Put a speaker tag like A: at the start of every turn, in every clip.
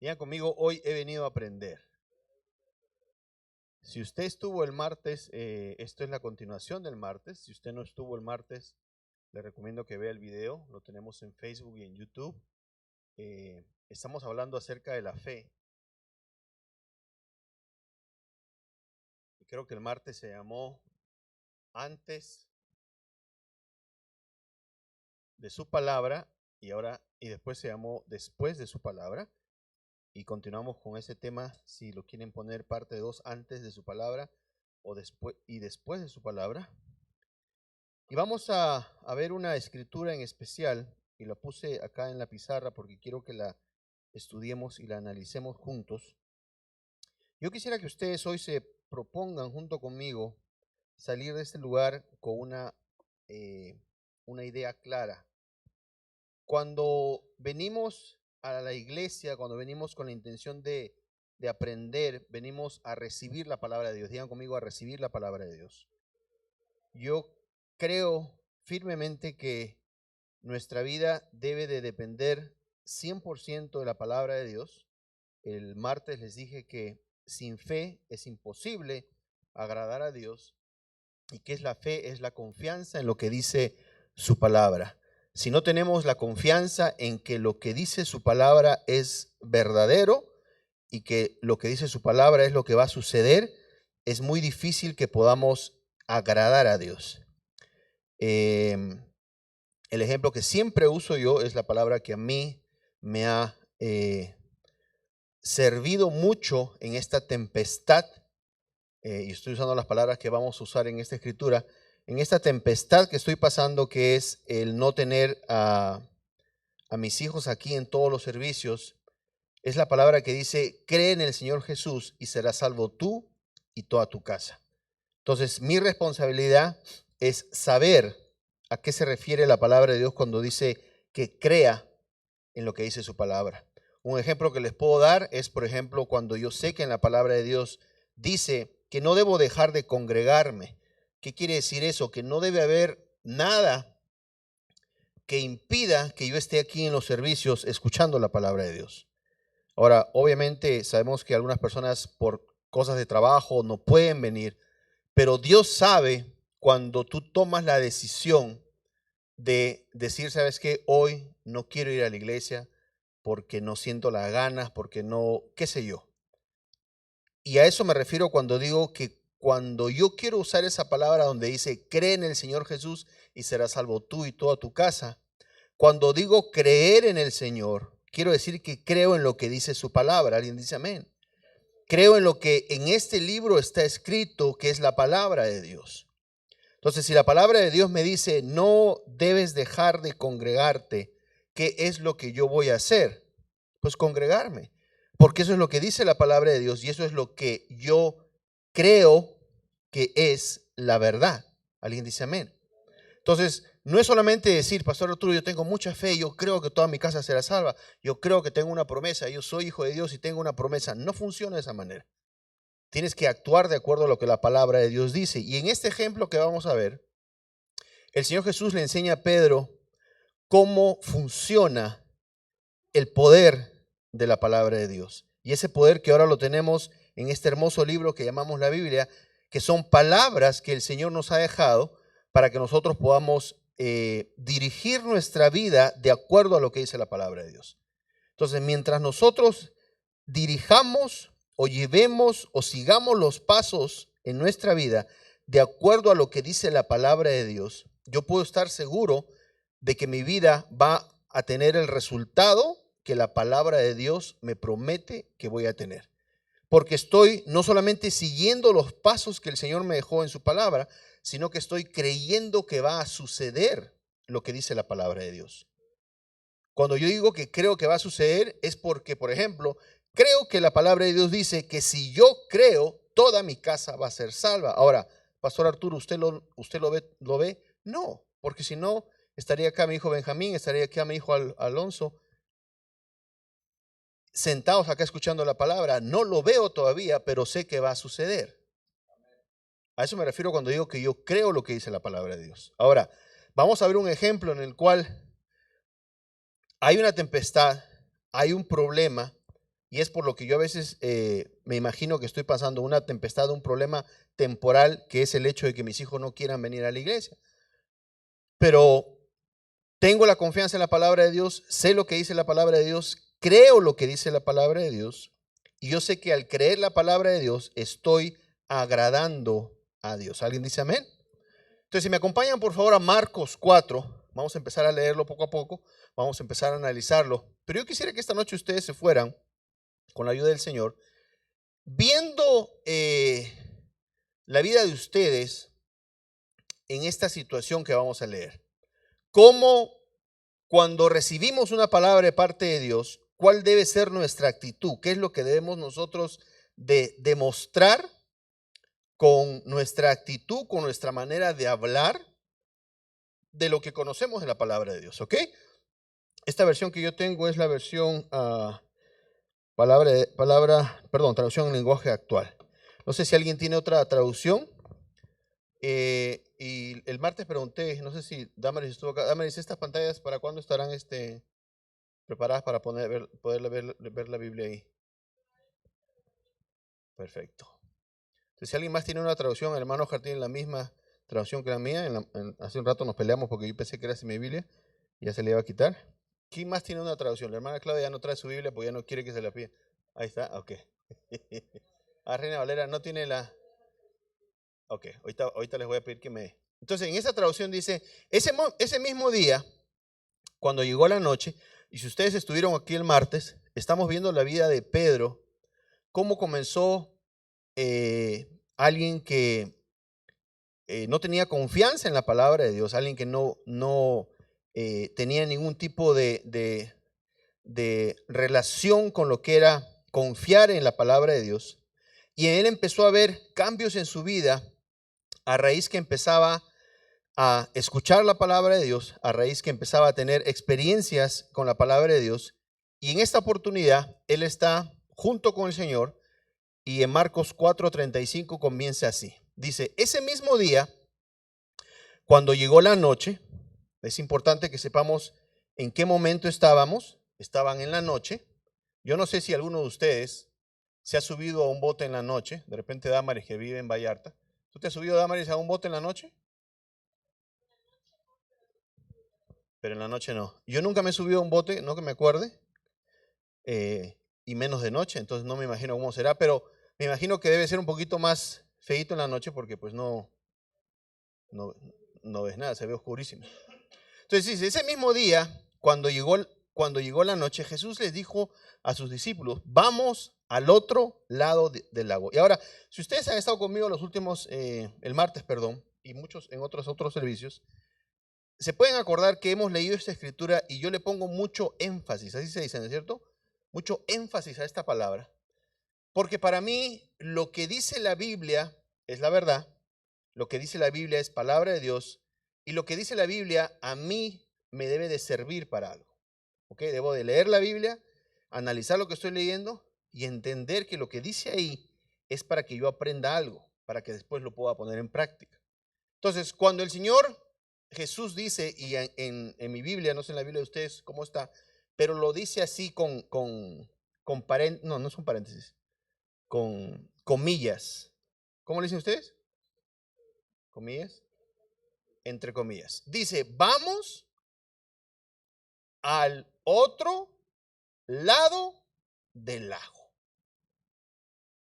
A: Digan conmigo, hoy he venido a aprender. Si usted estuvo el martes, esto es la continuación del martes. Si usted no estuvo el martes, le recomiendo que vea el video. Lo tenemos en Facebook y en YouTube. Estamos hablando acerca de la fe. Y creo que el martes se llamó antes de su palabra y después se llamó después de su palabra. Y continuamos con ese tema, si lo quieren poner parte 2, antes de su palabra o después y después de su palabra. Y vamos a ver una escritura en especial, y la puse acá en la pizarra porque quiero que la estudiemos y la analicemos juntos. Yo quisiera que ustedes hoy se propongan junto conmigo salir de este lugar con una idea clara. Cuando venimos a la iglesia, cuando venimos con la intención de aprender, venimos a recibir la palabra de Dios. Digan conmigo, a recibir la palabra de Dios. Yo creo firmemente que nuestra vida debe de depender 100% de la palabra de Dios. El martes les dije que sin fe es imposible agradar a Dios. ¿Y qué es la fe? Es la confianza en lo que dice su palabra. Si no tenemos la confianza en que lo que dice su palabra es verdadero y que lo que dice su palabra es lo que va a suceder, es muy difícil que podamos agradar a Dios. El ejemplo que siempre uso yo es la palabra que a mí me ha servido mucho en esta tempestad, y estoy usando las palabras que vamos a usar en esta escritura, en esta tempestad que estoy pasando, que es el no tener a mis hijos aquí en todos los servicios. Es la palabra que dice: cree en el Señor Jesús y serás salvo tú y toda tu casa. Entonces, mi responsabilidad es saber a qué se refiere la palabra de Dios cuando dice que crea en lo que dice su palabra. Un ejemplo que les puedo dar es, por ejemplo, cuando yo sé que en la palabra de Dios dice que no debo dejar de congregarme. ¿Qué quiere decir eso? Que no debe haber nada que impida que yo esté aquí en los servicios escuchando la palabra de Dios. Ahora, obviamente sabemos que algunas personas por cosas de trabajo no pueden venir, pero Dios sabe cuando tú tomas la decisión de decir, ¿sabes qué? Hoy no quiero ir a la iglesia porque no siento las ganas, porque no, qué sé yo. Y a eso me refiero cuando digo que cuando yo quiero usar esa palabra donde dice, cree en el Señor Jesús y serás salvo tú y toda tu casa. Cuando digo creer en el Señor, quiero decir que creo en lo que dice su palabra. Alguien dice amén. Creo en lo que en este libro está escrito, que es la palabra de Dios. Entonces, si la palabra de Dios me dice, no debes dejar de congregarte, ¿qué es lo que yo voy a hacer? Pues congregarme, porque eso es lo que dice la palabra de Dios y eso es lo que yo creo que es la verdad. ¿Alguien dice amén? Entonces, no es solamente decir, Pastor Arturo, yo tengo mucha fe, yo creo que toda mi casa será salva, yo creo que tengo una promesa, yo soy hijo de Dios y tengo una promesa. No funciona de esa manera. Tienes que actuar de acuerdo a lo que la palabra de Dios dice. Y en este ejemplo que vamos a ver, el Señor Jesús le enseña a Pedro cómo funciona el poder de la palabra de Dios. Y ese poder que ahora lo tenemos en este hermoso libro que llamamos la Biblia, que son palabras que el Señor nos ha dejado para que nosotros podamos dirigir nuestra vida de acuerdo a lo que dice la palabra de Dios. Entonces, mientras nosotros dirijamos o llevemos o sigamos los pasos en nuestra vida de acuerdo a lo que dice la palabra de Dios, yo puedo estar seguro de que mi vida va a tener el resultado que la palabra de Dios me promete que voy a tener. Porque estoy no solamente siguiendo los pasos que el Señor me dejó en su palabra, sino que estoy creyendo que va a suceder lo que dice la palabra de Dios. Cuando yo digo que creo que va a suceder es porque, por ejemplo, creo que la palabra de Dios dice que si yo creo, toda mi casa va a ser salva. Ahora, Pastor Arturo, ¿usted lo ve? No, porque si no, estaría acá mi hijo Benjamín, estaría acá mi hijo Alonso, sentados acá escuchando la palabra. No lo veo todavía, pero sé que va a suceder. A eso me refiero cuando digo que yo creo lo que dice la palabra de Dios. Ahora, vamos a ver un ejemplo en el cual hay una tempestad, hay un problema, y es por lo que yo a veces me imagino que estoy pasando una tempestad, un problema temporal, que es el hecho de que mis hijos no quieran venir a la iglesia. Pero tengo la confianza en la palabra de Dios, sé lo que dice la palabra de Dios, creo lo que dice la palabra de Dios, y yo sé que al creer la palabra de Dios estoy agradando a Dios. ¿Alguien dice amén? Entonces, si me acompañan por favor a Marcos 4, vamos a empezar a leerlo poco a poco, vamos a empezar a analizarlo. Pero yo quisiera que esta noche ustedes se fueran, con la ayuda del Señor, viendo la vida de ustedes en esta situación que vamos a leer. Cómo cuando recibimos una palabra de parte de Dios, ¿cuál debe ser nuestra actitud? ¿Qué es lo que debemos nosotros de demostrar con nuestra actitud, con nuestra manera de hablar de lo que conocemos de la palabra de Dios? ¿Ok? Esta versión que yo tengo es la versión traducción en lenguaje actual. No sé si alguien tiene otra traducción. Y el martes pregunté, no sé si Damaris estuvo acá. Damaris, ¿estas pantallas para cuándo estarán preparadas para poder ver la Biblia ahí? Perfecto. Entonces, si alguien más tiene una traducción, el hermano Oscar tiene la misma traducción que la mía. Hace un rato nos peleamos porque yo pensé que era mi Biblia y ya se le iba a quitar. ¿Quién más tiene una traducción? La hermana Claudia ya no trae su Biblia porque ya no quiere que se la pida. Ahí está, ok. Reina Valera no tiene la... Ok, ahorita les voy a pedir que me... Entonces, en esa traducción dice, ese mismo día, cuando llegó la noche, y si ustedes estuvieron aquí el martes, estamos viendo la vida de Pedro, cómo comenzó alguien que no tenía confianza en la palabra de Dios, alguien que no tenía ningún tipo de relación con lo que era confiar en la palabra de Dios. Y él empezó a ver cambios en su vida a raíz que empezaba a escuchar la palabra de Dios, a raíz que empezaba a tener experiencias con la palabra de Dios. Y en esta oportunidad, él está junto con el Señor, y en Marcos 4:35 comienza así. Dice, ese mismo día, cuando llegó la noche, es importante que sepamos en qué momento estaban en la noche. Yo no sé si alguno de ustedes se ha subido a un bote en la noche, de repente Damaris, que vive en Vallarta. ¿Tú te has subido, Damaris, a un bote en la noche? Pero en la noche no. Yo nunca me he subido a un bote, no que me acuerde, y menos de noche, entonces no me imagino cómo será, pero me imagino que debe ser un poquito más feíto en la noche porque pues no ves nada, se ve oscurísimo. Entonces dice, ese mismo día, cuando llegó la noche, Jesús les dijo a sus discípulos, vamos al otro lado del lago. Y ahora, si ustedes han estado conmigo los últimos, el martes, perdón, y muchos en otros servicios, se pueden acordar que hemos leído esta escritura y yo le pongo mucho énfasis, así se dice, ¿no es cierto? Mucho énfasis a esta palabra, porque para mí lo que dice la Biblia es la verdad, lo que dice la Biblia es palabra de Dios, y lo que dice la Biblia a mí me debe de servir para algo. ¿Ok? Debo de leer la Biblia, analizar lo que estoy leyendo y entender que lo que dice ahí es para que yo aprenda algo, para que después lo pueda poner en práctica. Entonces, cuando el Señor Jesús dice, y en mi Biblia, no sé en la Biblia de ustedes cómo está, pero lo dice así no es un paréntesis, con comillas. ¿Cómo le dicen ustedes? Comillas. Entre comillas. Dice, vamos al otro lado del lago.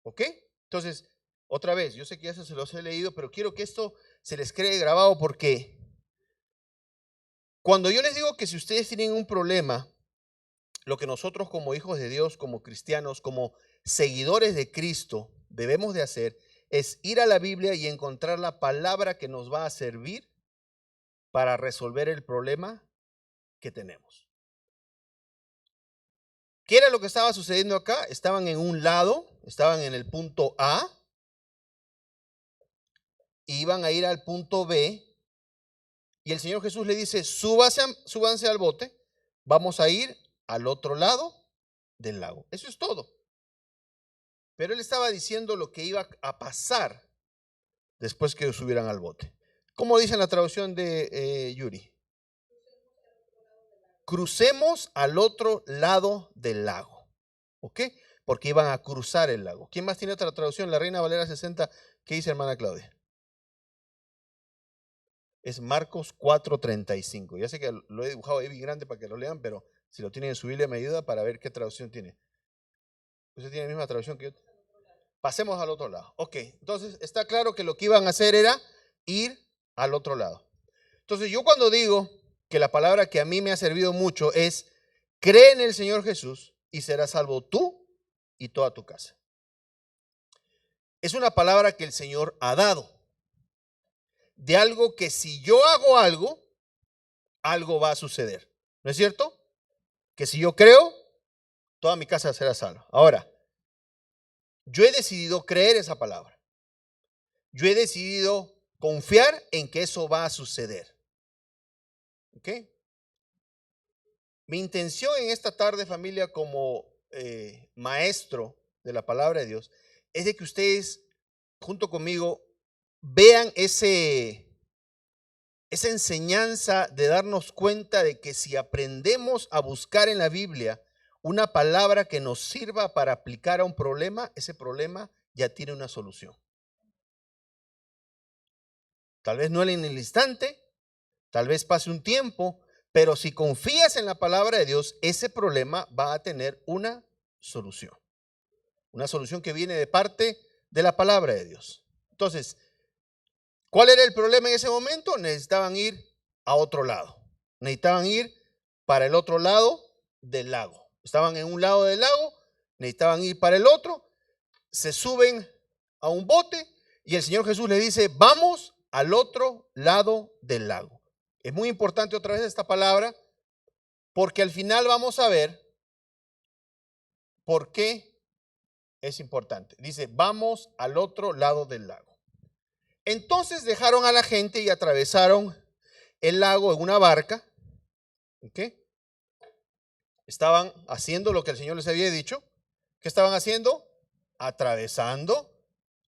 A: ¿Ok? Entonces, otra vez, yo sé que ya se los he leído, pero quiero que esto se les quede grabado porque cuando yo les digo que si ustedes tienen un problema, lo que nosotros como hijos de Dios, como cristianos, como seguidores de Cristo, debemos de hacer es ir a la Biblia y encontrar la palabra que nos va a servir para resolver el problema que tenemos. ¿Qué era lo que estaba sucediendo acá? Estaban en un lado, estaban en el punto A, iban a ir al punto B, y el Señor Jesús le dice, súbanse al bote, vamos a ir al otro lado del lago. Eso es todo. Pero él estaba diciendo lo que iba a pasar después que subieran al bote. ¿Cómo dice en la traducción de Yuri? Crucemos al otro lado del lago. ¿Ok? Porque iban a cruzar el lago. ¿Quién más tiene otra traducción? La Reina Valera 60. ¿Qué dice, hermana Claudia? Es Marcos 4:35. Ya sé que lo he dibujado ahí bien grande para que lo lean, pero si lo tienen en su Biblia me ayuda para ver qué traducción tiene. ¿Usted tiene la misma traducción que yo? Pasemos al otro lado. Ok, entonces está claro que lo que iban a hacer era ir al otro lado. Entonces yo cuando digo que la palabra que a mí me ha servido mucho es, cree en el Señor Jesús y serás salvo tú y toda tu casa. Es una palabra que el Señor ha dado. De algo que si yo hago algo, algo va a suceder. ¿No es cierto? Que si yo creo, toda mi casa será salva. Ahora, yo he decidido creer esa palabra. Yo he decidido confiar en que eso va a suceder. ¿Ok? Mi intención en esta tarde, familia, como maestro de la palabra de Dios, es de que ustedes, junto conmigo, vean esa enseñanza de darnos cuenta de que si aprendemos a buscar en la Biblia una palabra que nos sirva para aplicar a un problema, ese problema ya tiene una solución. Tal vez no en el instante, tal vez pase un tiempo, pero si confías en la palabra de Dios, ese problema va a tener una solución. Una solución que viene de parte de la palabra de Dios. Entonces, ¿cuál era el problema en ese momento? Necesitaban ir a otro lado. Necesitaban ir para el otro lado del lago. Estaban en un lado del lago, necesitaban ir para el otro. Se suben a un bote y el Señor Jesús le dice, vamos al otro lado del lago. Es muy importante otra vez esta palabra porque al final vamos a ver por qué es importante. Dice, vamos al otro lado del lago. Entonces dejaron a la gente y atravesaron el lago en una barca. ¿Ok? Estaban haciendo lo que el Señor les había dicho. ¿Qué estaban haciendo? Atravesando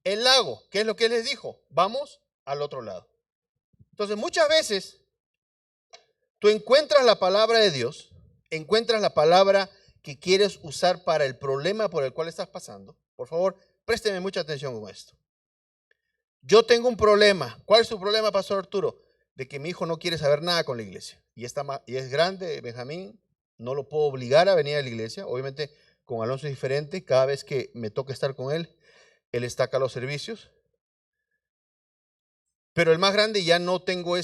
A: el lago. ¿Qué es lo que Él les dijo? Vamos al otro lado. Entonces muchas veces tú encuentras la palabra de Dios, encuentras la palabra que quieres usar para el problema por el cual estás pasando. Por favor, présteme mucha atención con esto. Yo tengo un problema. ¿Cuál es su problema, Pastor Arturo? De que mi hijo no quiere saber nada con la iglesia. Y es grande, Benjamín. No lo puedo obligar a venir a la iglesia. Obviamente, con Alonso es diferente. Cada vez que me toca estar con él, él está acá a los servicios. Pero el más grande ya no tengo ¿cómo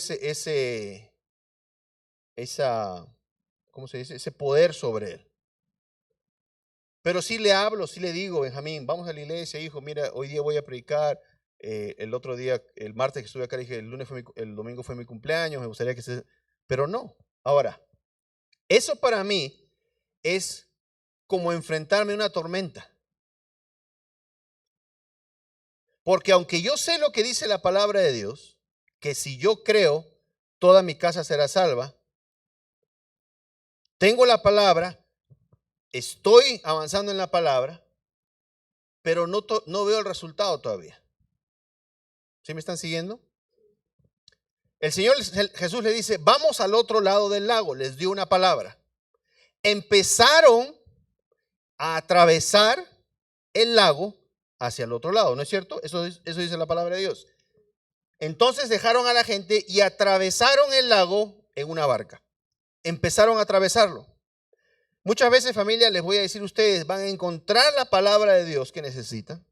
A: se dice? Ese poder sobre él. Pero sí le hablo, sí le digo, Benjamín, vamos a la iglesia, hijo, mira, hoy día voy a predicar. El otro día, el martes que estuve acá, dije, el domingo fue mi cumpleaños, me gustaría que se... Pero no. Ahora, eso para mí es como enfrentarme a una tormenta. Porque aunque yo sé lo que dice la palabra de Dios, que si yo creo, toda mi casa será salva, tengo la palabra, estoy avanzando en la palabra, pero no veo el resultado todavía. ¿Sí me están siguiendo? El Señor Jesús le dice, vamos al otro lado del lago. Les dio una palabra. Empezaron a atravesar el lago hacia el otro lado, ¿no es cierto? Eso dice la palabra de Dios. Entonces dejaron a la gente y atravesaron el lago en una barca. Empezaron a atravesarlo. Muchas veces, familia, les voy a decir, ustedes van a encontrar la palabra de Dios que necesitan.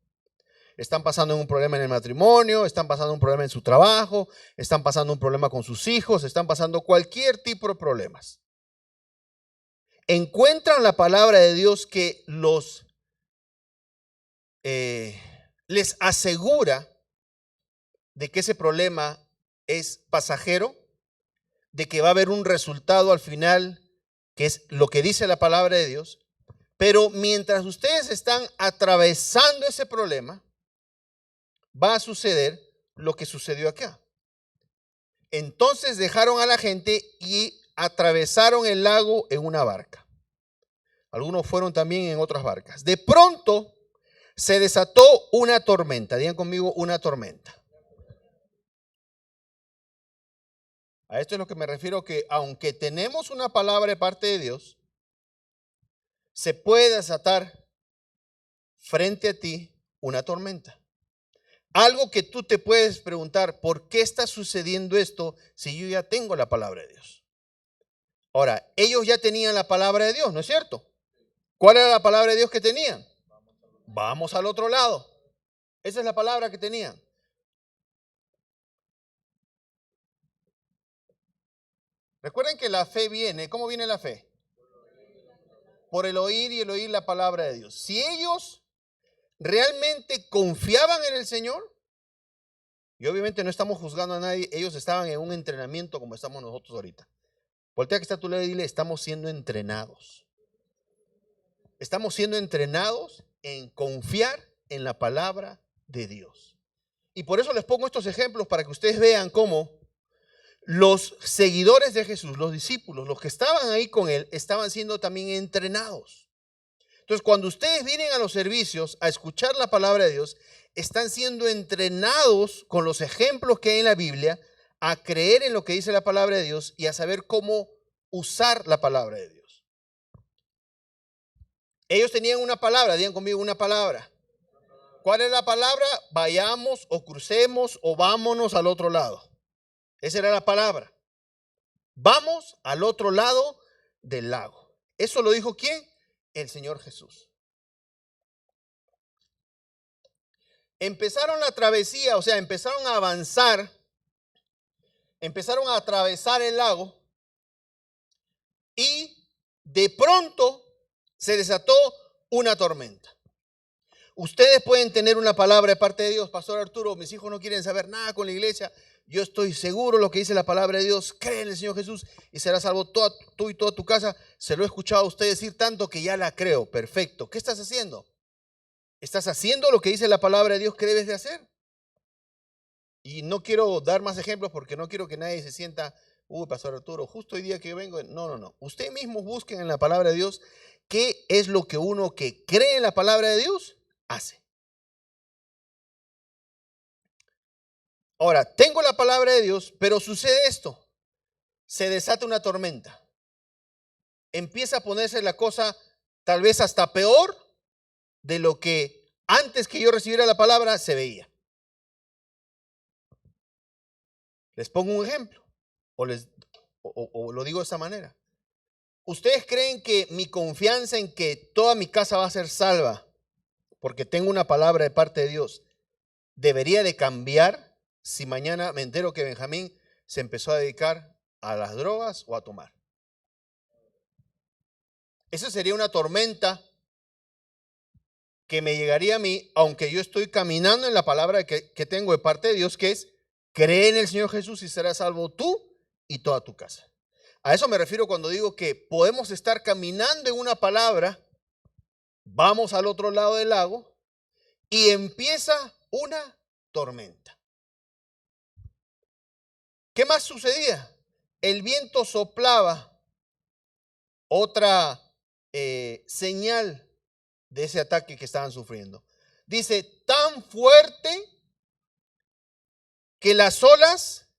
A: Están pasando un problema en el matrimonio, están pasando un problema en su trabajo, están pasando un problema con sus hijos, están pasando cualquier tipo de problemas. Encuentran la palabra de Dios que les asegura de que ese problema es pasajero, de que va a haber un resultado al final, que es lo que dice la palabra de Dios. Pero mientras ustedes están atravesando ese problema, va a suceder lo que sucedió acá. Entonces dejaron a la gente y atravesaron el lago en una barca. Algunos fueron también en otras barcas. De pronto se desató una tormenta. Digan conmigo, una tormenta. A esto es lo que me refiero, que aunque tenemos una palabra de parte de Dios, se puede desatar frente a ti una tormenta. Algo que tú te puedes preguntar, ¿por qué está sucediendo esto si yo ya tengo la palabra de Dios? Ahora, ellos ya tenían la palabra de Dios, ¿no es cierto? ¿Cuál era la palabra de Dios que tenían? Vamos al otro lado. Esa es la palabra que tenían. Recuerden que la fe viene, ¿cómo viene la fe? Por el oír y el oír la palabra de Dios. Si ellos realmente confiaban en el Señor, y obviamente no estamos juzgando a nadie, ellos estaban en un entrenamiento como estamos nosotros ahorita. Voltea que está a tu lado y dile, estamos siendo entrenados. Estamos siendo entrenados en confiar en la palabra de Dios. Y por eso les pongo estos ejemplos para que ustedes vean cómo los seguidores de Jesús, los discípulos, los que estaban ahí con él, estaban siendo también entrenados. Entonces, cuando ustedes vienen a los servicios a escuchar la palabra de Dios, están siendo entrenados con los ejemplos que hay en la Biblia a creer en lo que dice la palabra de Dios y a saber cómo usar la palabra de Dios. Ellos tenían una palabra, digan conmigo una palabra. ¿Cuál es la palabra? Vayamos o crucemos o vámonos al otro lado. Esa era la palabra. Vamos al otro lado del lago. ¿Eso lo dijo quién? El Señor Jesús. Empezaron la travesía, o sea, empezaron a avanzar, empezaron a atravesar el lago y de pronto se desató una tormenta. Ustedes pueden tener una palabra de parte de Dios, Pastor Arturo, mis hijos no quieren saber nada con la iglesia. Yo estoy seguro lo que dice la palabra de Dios. Cree en el Señor Jesús y serás salvo tú y toda tu casa. Se lo he escuchado a usted decir tanto que ya la creo. Perfecto. ¿Qué estás haciendo? ¿Estás haciendo lo que dice la palabra de Dios que debes de hacer? Y no quiero dar más ejemplos porque no quiero que nadie se sienta, Pastor Arturo, justo hoy día que yo vengo. No. Ustedes mismos busquen en la palabra de Dios qué es lo que uno que cree en la palabra de Dios hace. Ahora, tengo la palabra de Dios, pero sucede esto. Se desata una tormenta. Empieza a ponerse la cosa tal vez hasta peor de lo que antes que yo recibiera la palabra se veía. Les pongo un ejemplo o lo digo de esta manera. ¿Ustedes creen que mi confianza en que toda mi casa va a ser salva porque tengo una palabra de parte de Dios debería de cambiar si mañana me entero que Benjamín se empezó a dedicar a las drogas o a tomar? Esa sería una tormenta que me llegaría a mí, aunque yo estoy caminando en la palabra que tengo de parte de Dios, que es: cree en el Señor Jesús y serás salvo tú y toda tu casa. A eso me refiero cuando digo que podemos estar caminando en una palabra, vamos al otro lado del lago y empieza una tormenta. ¿Qué más sucedía? El viento soplaba, otra señal de ese ataque que estaban sufriendo. Dice, tan fuerte que las olas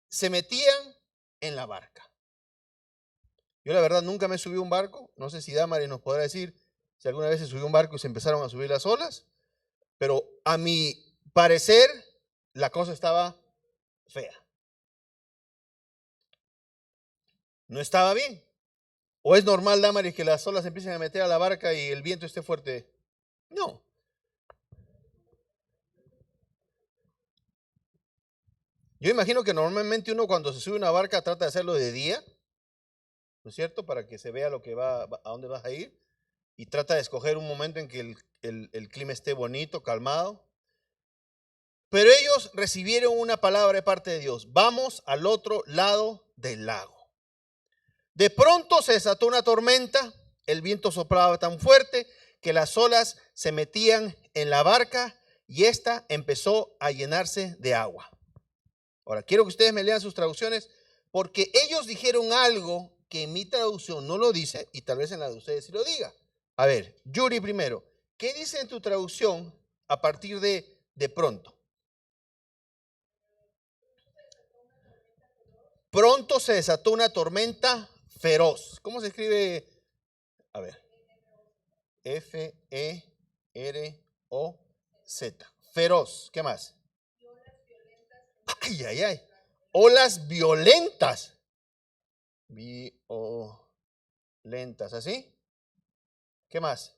A: se metían en la barca. Yo la verdad nunca me subí a un barco, no sé si Damaris nos podrá decir si alguna vez se subió a un barco y se empezaron a subir las olas, pero a mi parecer la cosa estaba fea. No estaba bien. ¿O es normal, Damaris, que las olas empiecen a meter a la barca y el viento esté fuerte? No. Yo imagino que normalmente uno cuando se sube a una barca trata de hacerlo de día, ¿no es cierto? Para que se vea lo que a dónde vas a ir, y trata de escoger un momento en que el clima esté bonito, calmado. Pero ellos recibieron una palabra de parte de Dios: vamos al otro lado del lago. De pronto se desató una tormenta, el viento soplaba tan fuerte que las olas se metían en la barca y ésta empezó a llenarse de agua. Ahora, quiero que ustedes me lean sus traducciones porque ellos dijeron algo que en mi traducción no lo dice y tal vez en la de ustedes sí lo diga. A ver, Yuri primero, ¿qué dice en tu traducción a partir de pronto? Pronto se desató una tormenta feroz. ¿Cómo se escribe? A ver. F-E-R-O-Z. Z. Feroz. ¿Qué más? Ay, ay, ay. Olas violentas. Violentas. ¿Así? ¿Qué más?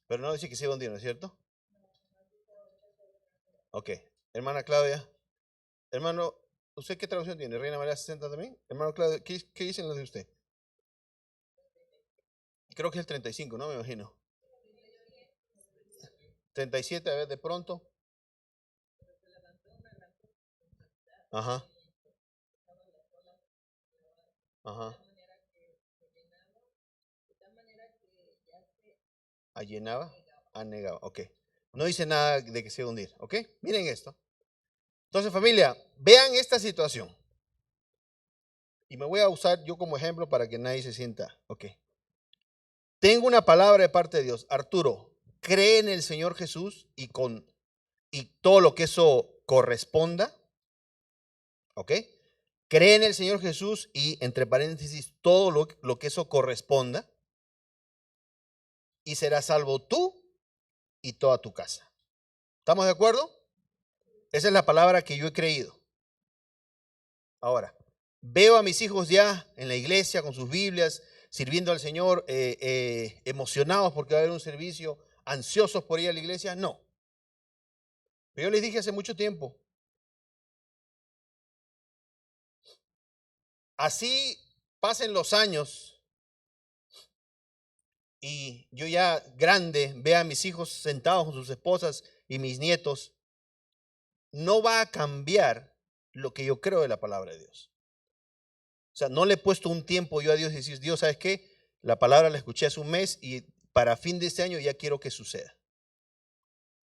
A: Pero no dice que se iba a hundir, ¿no es cierto? Ok. Hermana Claudia. Hermano, ¿usted qué traducción tiene? ¿Reina María 60 también? Hermano Claudio, ¿qué dicen los de usted? Creo que es el 35, ¿no? Me imagino. 37, a ver, de pronto. Ajá, ajá. Allenaba, anegaba. Ok. No dice nada de que se iba a hundir. Ok. Miren esto. Entonces, familia, vean esta situación. Y me voy a usar yo como ejemplo para que nadie se sienta. Ok. Tengo una palabra de parte de Dios. Arturo, cree en el Señor Jesús y todo lo que eso corresponda. ¿Ok? Cree en el Señor Jesús y, entre paréntesis, todo lo que eso corresponda. Y serás salvo tú y toda tu casa. ¿Estamos de acuerdo? Esa es la palabra que yo he creído. Ahora, veo a mis hijos ya en la iglesia con sus Biblias, sirviendo al Señor, emocionados porque va a haber un servicio, ansiosos por ir a la iglesia. No. Pero yo les dije hace mucho tiempo, así pasen los años y yo ya grande vea a mis hijos sentados con sus esposas y mis nietos, no va a cambiar lo que yo creo de la palabra de Dios. O sea, no le he puesto un tiempo yo a Dios y decir, Dios, ¿sabes qué? La palabra la escuché hace un mes y para fin de este año ya quiero que suceda.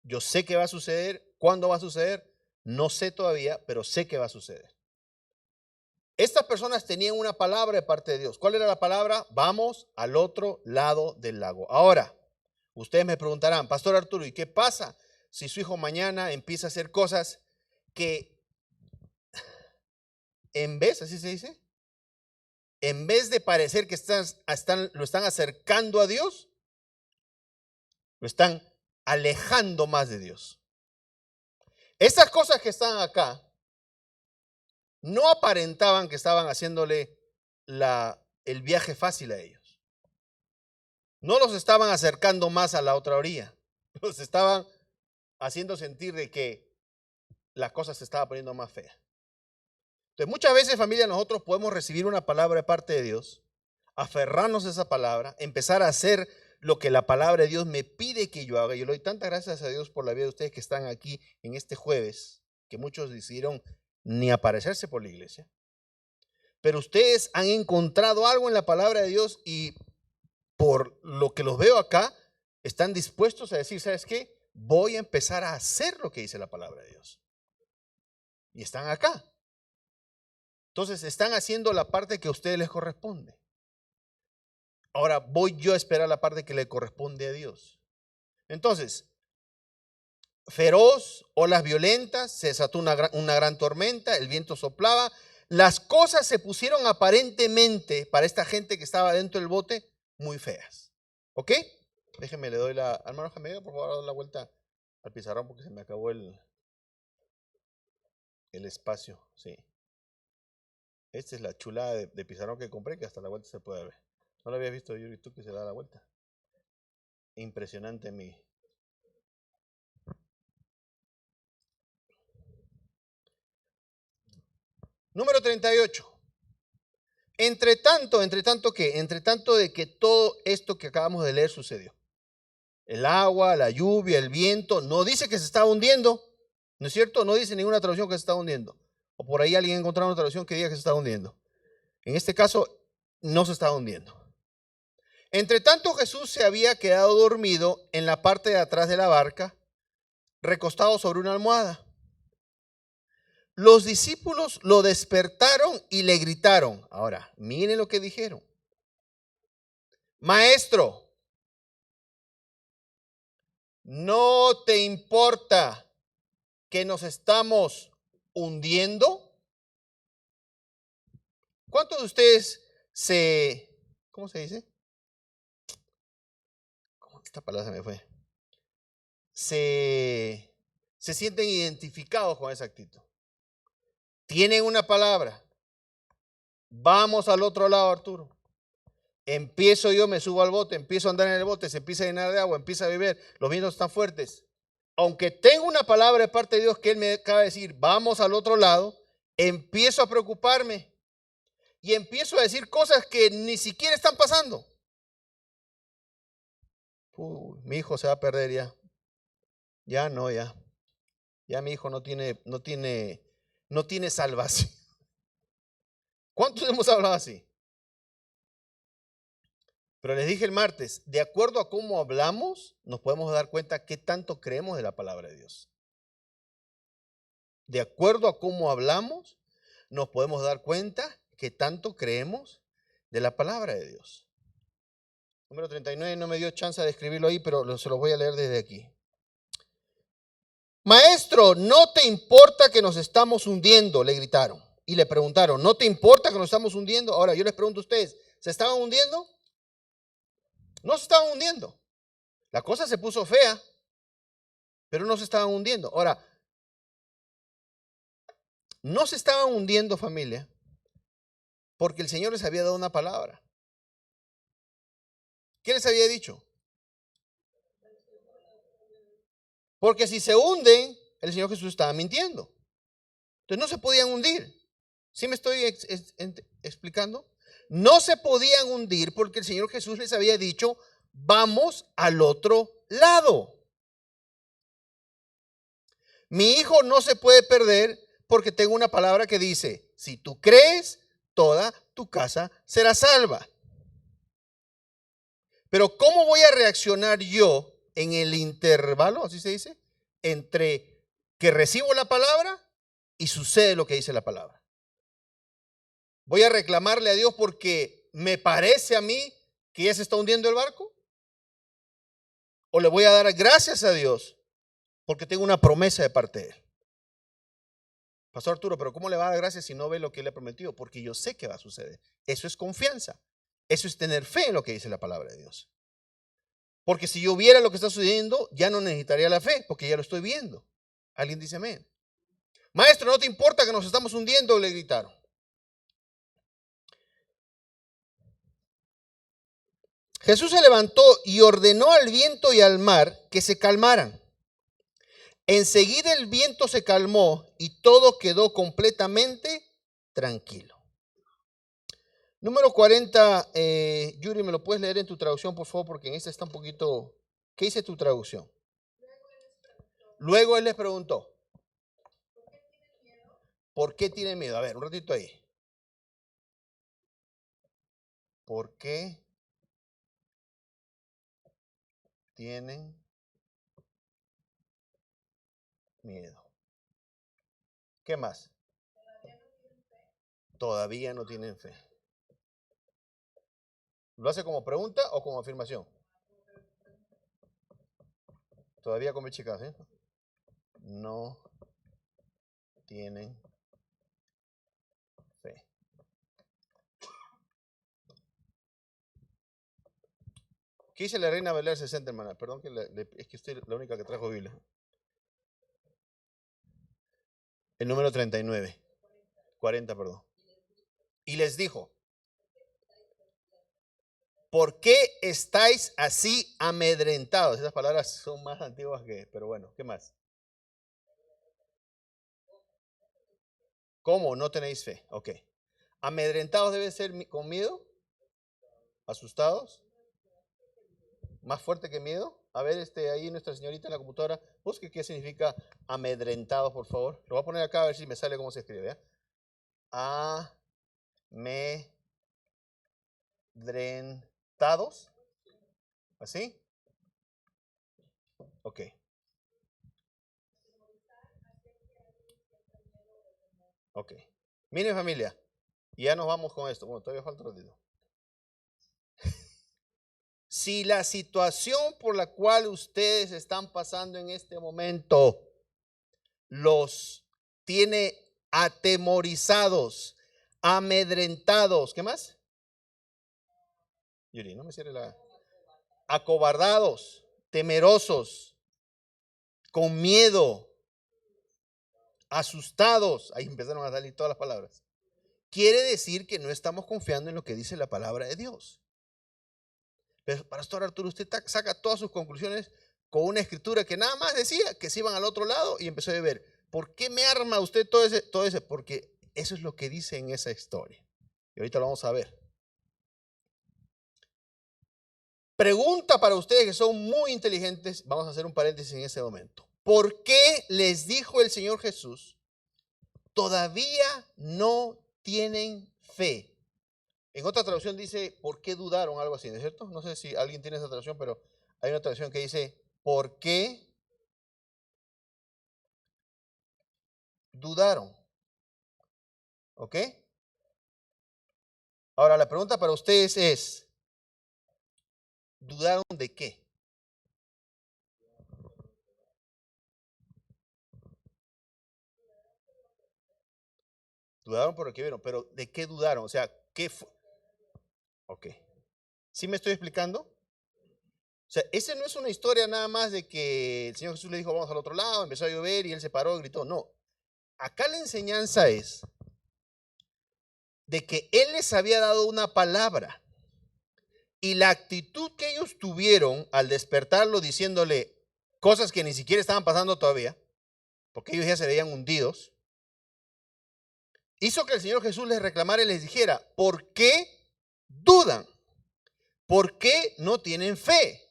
A: Yo sé que va a suceder. ¿Cuándo va a suceder? No sé todavía, pero sé que va a suceder. Estas personas tenían una palabra de parte de Dios. ¿Cuál era la palabra? Vamos al otro lado del lago. Ahora, ustedes me preguntarán, Pastor Arturo, ¿y qué pasa si su hijo mañana empieza a hacer cosas que en vez, así se dice, en vez de parecer que lo están acercando a Dios, lo están alejando más de Dios? Estas cosas que están acá no aparentaban que estaban haciéndole el viaje fácil a ellos. No los estaban acercando más a la otra orilla. Los estaban haciendo sentir de que la cosa se estaba poniendo más fea. Entonces, muchas veces, familia, nosotros podemos recibir una palabra de parte de Dios, aferrarnos a esa palabra, empezar a hacer lo que la palabra de Dios me pide que yo haga. Yo le doy tantas gracias a Dios por la vida de ustedes que están aquí en este jueves, que muchos decidieron ni aparecerse por la iglesia. Pero ustedes han encontrado algo en la palabra de Dios y por lo que los veo acá, están dispuestos a decir, ¿sabes qué? Voy a empezar a hacer lo que dice la palabra de Dios. Y están acá. Entonces están haciendo la parte que a ustedes les corresponde. Ahora voy yo a esperar la parte que le corresponde a Dios. Entonces, feroz, olas violentas, se desató una gran tormenta, el viento soplaba, las cosas se pusieron aparentemente para esta gente que estaba dentro del bote muy feas. ¿Ok? Déjenme, le doy la... Hermano Jamedo, por favor, dar la vuelta al pizarrón porque se me acabó el espacio. Sí. Esta es la chulada de pizarrón que compré, que hasta la vuelta se puede ver. No lo había visto yo y tú que se da la vuelta. Impresionante mi... Número 38. Entre tanto ¿qué? Entre tanto de que todo esto que acabamos de leer sucedió. El agua, la lluvia, el viento, no dice que se estaba hundiendo, ¿no es cierto? No dice ninguna traducción que se está hundiendo. O por ahí alguien encontró una traducción que diga que se está hundiendo. En este caso, no se estaba hundiendo. Entre tanto, Jesús se había quedado dormido en la parte de atrás de la barca, recostado sobre una almohada. Los discípulos lo despertaron y le gritaron. Ahora, miren lo que dijeron. Maestro, ¿no te importa que nos estamos hundiendo? ¿Cuántos de ustedes ¿cómo se dice? esta palabra se me fue. Se sienten identificados con esa actitud. Tienen una palabra. Vamos al otro lado, Arturo. Empiezo yo, me subo al bote, empiezo a andar en el bote, se empieza a llenar de agua, empieza a beber, los vientos están fuertes. Aunque tengo una palabra de parte de Dios que Él me acaba de decir, vamos al otro lado, empiezo a preocuparme y empiezo a decir cosas que ni siquiera están pasando. Mi hijo se va a perder ya. Ya no, ya. Ya mi hijo no tiene salvación. ¿Cuántos hemos hablado así? Pero les dije el martes, de acuerdo a cómo hablamos, nos podemos dar cuenta qué tanto creemos de la palabra de Dios. De acuerdo a cómo hablamos, nos podemos dar cuenta qué tanto creemos de la palabra de Dios. Número 39, no me dio chance de escribirlo ahí, pero se los voy a leer desde aquí. Maestro, ¿no te importa que nos estamos hundiendo? Le gritaron y le preguntaron, ¿no te importa que nos estamos hundiendo? Ahora yo les pregunto a ustedes, ¿se estaban hundiendo? No se estaban hundiendo. La cosa se puso fea, pero no se estaban hundiendo. Ahora, no se estaban hundiendo, familia, porque el Señor les había dado una palabra. ¿Qué les había dicho? Porque si se hunden, el Señor Jesús estaba mintiendo. Entonces no se podían hundir. ¿Sí me estoy explicando? No se podían hundir porque el Señor Jesús les había dicho, vamos al otro lado. Mi hijo no se puede perder porque tengo una palabra que dice, si tú crees, toda tu casa será salva. Pero ¿cómo voy a reaccionar yo en el intervalo, así se dice, entre que recibo la palabra y sucede lo que dice la palabra? ¿Voy a reclamarle a Dios porque me parece a mí que ya se está hundiendo el barco? ¿O le voy a dar gracias a Dios porque tengo una promesa de parte de Él? Pastor Arturo, pero ¿cómo le va a dar gracias si no ve lo que Él le ha prometido? Porque yo sé que va a suceder. Eso es confianza. Eso es tener fe en lo que dice la palabra de Dios. Porque si yo viera lo que está sucediendo, ya no necesitaría la fe, porque ya lo estoy viendo. Alguien dice amén. Maestro, ¿no te importa que nos estamos hundiendo? Le gritaron. Jesús se levantó y ordenó al viento y al mar que se calmaran. Enseguida el viento se calmó y todo quedó completamente tranquilo. Número 40, Yuri, ¿me lo puedes leer en tu traducción, por favor? Porque en esta está un poquito... ¿Qué dice tu traducción? Luego él les preguntó, ¿por qué tienen miedo? A ver, un ratito ahí. ¿Por qué tienen miedo? ¿Qué más? Todavía no tienen fe. ¿Lo hace como pregunta o como afirmación? Todavía come chicas, ¿eh? No tienen fe. ¿Qué dice la Reina Valera 60, hermana? Perdón, es que usted es la única que trajo Biblia. El número 39. 40, perdón. Y les dijo, ¿por qué estáis así amedrentados? Esas palabras son más antiguas que, pero bueno, ¿qué más? ¿Cómo no tenéis fe? Ok. ¿Amedrentados debe ser con miedo? ¿Asustados? ¿Más fuerte que miedo? A ver, ahí nuestra señorita en la computadora, busque qué significa amedrentados, por favor. Lo voy a poner acá a ver si me sale cómo se escribe. ¿Eh? Amedrentados. ¿Así? Ok. Ok. Miren, familia, y ya nos vamos con esto. Bueno, todavía falta un ratito. Si la situación por la cual ustedes están pasando en este momento los tiene atemorizados, amedrentados, ¿qué más? Yuri, no me cierre la... acobardados, temerosos, con miedo, asustados. Ahí empezaron a salir todas las palabras. Quiere decir que no estamos confiando en lo que dice la palabra de Dios. Pero, Pastor Arturo, usted saca todas sus conclusiones con una escritura que nada más decía que se iban al otro lado y empezó a ver. ¿Por qué me arma usted todo ese? Porque eso es lo que dice en esa historia. Y ahorita lo vamos a ver. Pregunta para ustedes que son muy inteligentes. Vamos a hacer un paréntesis en ese momento. ¿Por qué les dijo el Señor Jesús, todavía no tienen fe? En otra traducción dice, ¿por qué dudaron? Algo así, ¿no es cierto? No sé si alguien tiene esa traducción, pero hay una traducción que dice, ¿por qué dudaron? ¿Ok? Ahora la pregunta para ustedes es, ¿dudaron de qué? Dudaron por lo que vieron, pero ¿de qué dudaron? O sea, ¿qué fue? Ok. ¿Sí me estoy explicando? O sea, esa no es una historia nada más de que el Señor Jesús le dijo, vamos al otro lado, empezó a llover y él se paró y gritó. No. Acá la enseñanza es de que Él les había dado una palabra y la actitud que ellos tuvieron al despertarlo diciéndole cosas que ni siquiera estaban pasando todavía, porque ellos ya se veían hundidos, hizo que el Señor Jesús les reclamara y les dijera, ¿por qué dudan? ¿Por qué no tienen fe?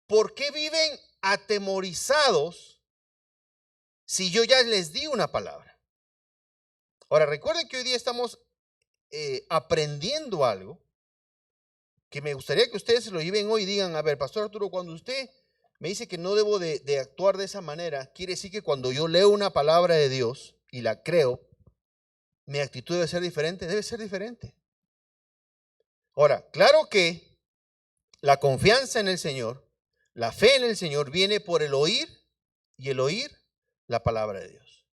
A: ¿Por qué viven atemorizados si yo ya les di una palabra? Ahora, recuerden que hoy día estamos aprendiendo algo que me gustaría que ustedes se lo lleven hoy y digan, a ver, Pastor Arturo, cuando usted me dice que no debo de actuar de esa manera, quiere decir que cuando yo leo una palabra de Dios y la creo, mi actitud debe ser diferente. Debe ser diferente. Ahora, claro que la confianza en el Señor, la fe en el Señor viene por el oír y el oír la palabra de Dios.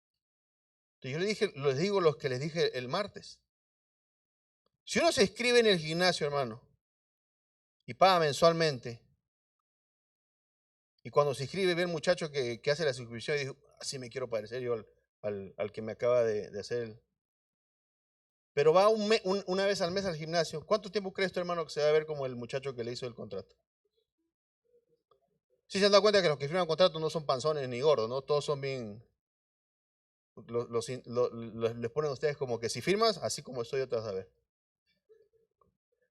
A: Entonces yo les digo lo que les dije el martes. Si uno se inscribe en el gimnasio, hermano, y paga mensualmente, y cuando se inscribe ve el muchacho que hace la suscripción y dice, así me quiero parecer yo al que me acaba de hacer. Pero va una vez al mes al gimnasio. ¿Cuánto tiempo crees tu hermano que se va a ver como el muchacho que le hizo el contrato? Sí se han dado cuenta que los que firman contratos no son panzones ni gordos, ¿no? Todos son bien... les ponen a ustedes como que si firmas, así como estoy yo te vas a ver.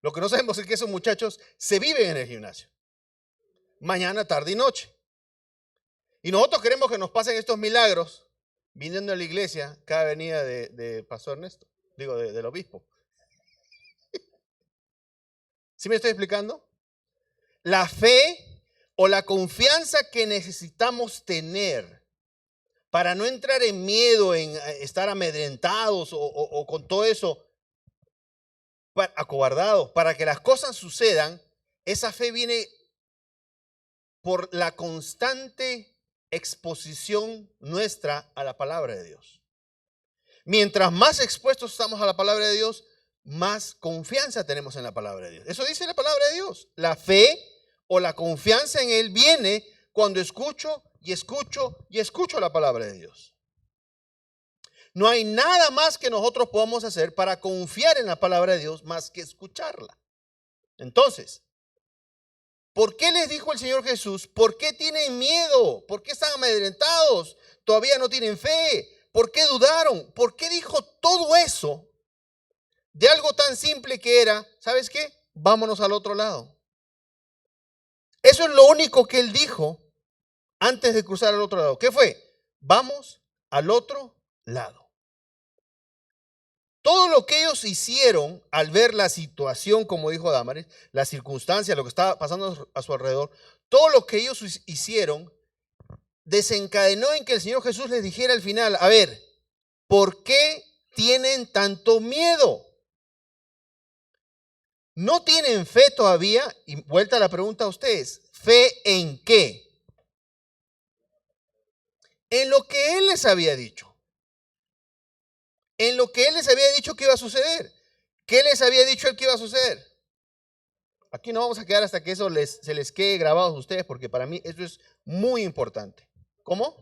A: Lo que no sabemos es que esos muchachos se viven en el gimnasio. Mañana, tarde y noche. Y nosotros queremos que nos pasen estos milagros viniendo a la iglesia cada venida de Pastor Ernesto, digo, del obispo. ¿Sí me estoy explicando? La fe o la confianza que necesitamos tener para no entrar en miedo, en estar amedrentados o con todo eso, acobardados, para que las cosas sucedan, esa fe viene por la constante exposición nuestra a la palabra de Dios. Mientras más expuestos estamos a la palabra de Dios, más confianza tenemos en la palabra de Dios. Eso dice la palabra de Dios. La fe o la confianza en Él viene cuando escucho y escucho y escucho la palabra de Dios. No hay nada más que nosotros podamos hacer para confiar en la palabra de Dios más que escucharla. Entonces, ¿por qué les dijo el Señor Jesús? ¿Por qué tienen miedo? ¿Por qué están amedrentados? ¿Todavía no tienen fe? ¿Por qué dudaron? ¿Por qué dijo todo eso de algo tan simple que era, ¿sabes qué? Vámonos al otro lado. Eso es lo único que él dijo antes de cruzar al otro lado. ¿Qué fue? Vamos al otro lado. Todo lo que ellos hicieron al ver la situación, como dijo Damaris, la circunstancia, lo que estaba pasando a su alrededor, todo lo que ellos hicieron desencadenó en que el Señor Jesús les dijera al final, a ver, ¿por qué tienen tanto miedo? ¿No tienen fe todavía? Y vuelta a la pregunta a ustedes, ¿fe en qué? En lo que Él les había dicho. En lo que Él les había dicho que iba a suceder. ¿Qué les había dicho Él que iba a suceder? Aquí no vamos a quedar hasta que eso se les quede grabado a ustedes, porque para mí eso es muy importante. ¿Cómo?